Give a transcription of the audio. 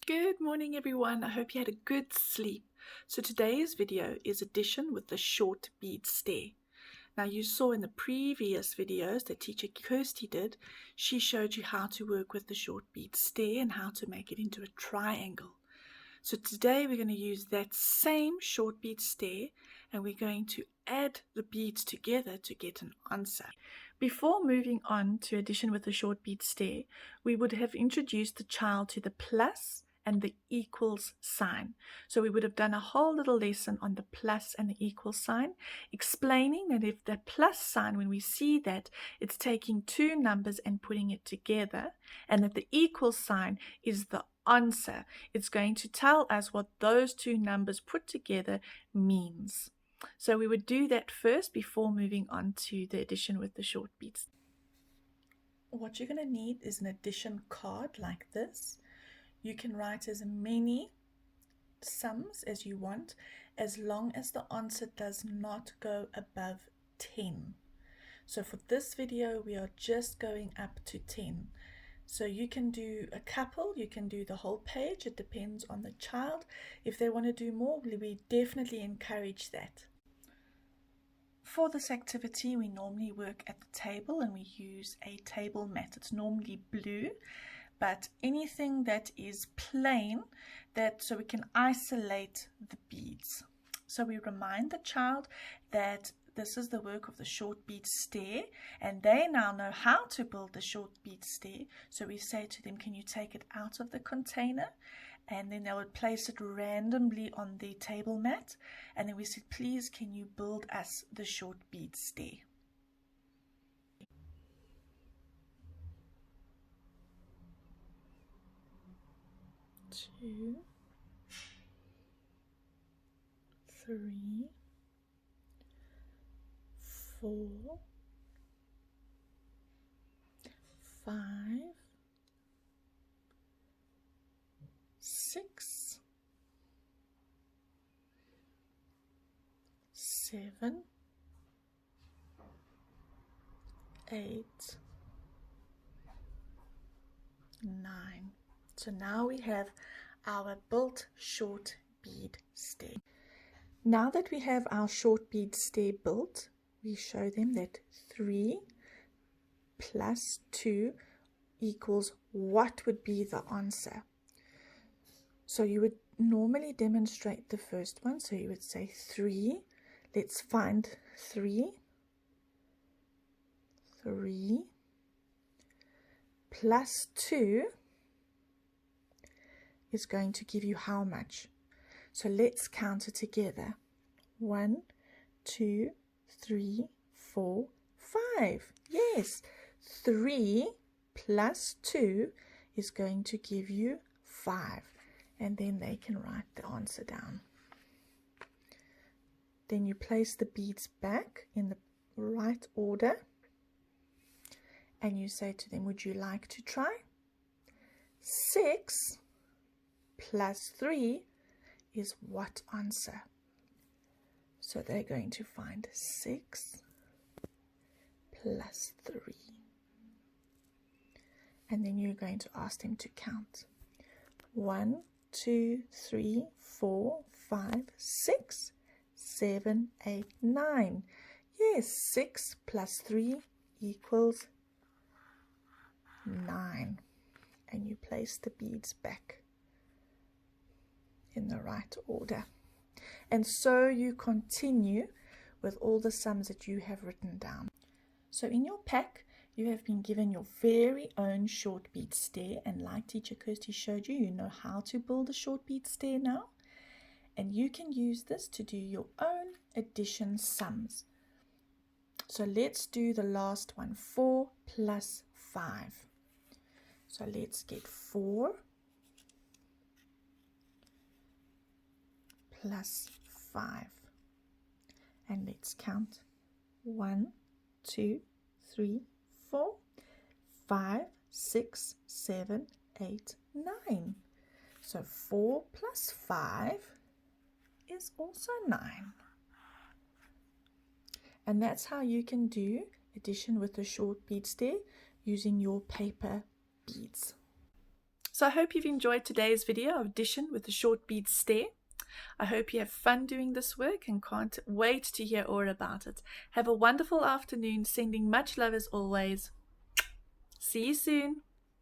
Good morning everyone, I hope you had a good sleep. So today's video is addition with the short bead stair. Now you saw in the previous videos that teacher Kirsty did, she showed you how to work with the short bead stair and how to make it into a triangle. So today we're going to use that same short bead stair and we're going to add the beads together to get an answer. Before moving on to addition with the short bead stair, we would have introduced the child to the plus and the equals sign. So we would have done a whole little lesson on the plus and the equal sign, explaining that if the plus sign, when we see that, it's taking two numbers and putting it together, and that the equal sign is the answer. It's going to tell us what those two numbers put together means. So we would do that first before moving on to the addition with the short beads. What you're going to need is an addition card like this. You can write as many sums as you want, as long as the answer does not go above 10. So for this video, we are just going up to 10. So you can do a couple, you can do the whole page, it depends on the child. If they want to do more, we definitely encourage that. For this activity, we normally work at the table and we use a table mat. It's normally blue, but anything that is plain, so we can isolate the beads. So we remind the child that this is the work of the short bead stair, and they now know how to build the short bead stair. So we say to them, can you take it out of the container? And then they would place it randomly on the table mat, and then we said, please can you build us the short bead stair? Two, three, 4, 5, 6, 7, 8, 9. So now we have our built short bead stair. Now that we have our short bead stair built, we show them that 3 plus 2 equals what would be the answer. So you would normally demonstrate the first one. So you would say 3. Let's find 3. 3 plus 2 is going to give you how much? So let's count it together. 1, 2, 3, 4, 5. Yes, 3 plus 2 is going to give you 5. And then they can write the answer down. Then you place the beads back in the right order. And you say to them, would you like to try? 6 plus 3 is what answer? So they're going to find 6 plus 3. And then you're going to ask them to count. 1, 2, 3, 4, 5, 6, 7, 8, 9. Yes, 6 plus 3 equals 9. And you place the beads back in the right order. And so you continue with all the sums that you have written down. So in your pack, you have been given your very own short bead stair, and like teacher Kirsty showed you, you know how to build a short bead stair now. And you can use this to do your own addition sums. So let's do the last one, 4 plus 5. So let's get 4 plus 5. And let's count. 1, 2, 3, 4, 5, 6, 7, 8, 9. So 4 plus 5 is also 9. And that's how you can do addition with the short bead stair using your paper beads. So I hope you've enjoyed today's video of addition with the short bead stair. I hope you have fun doing this work and can't wait to hear all about it. Have a wonderful afternoon, sending much love as always. See you soon.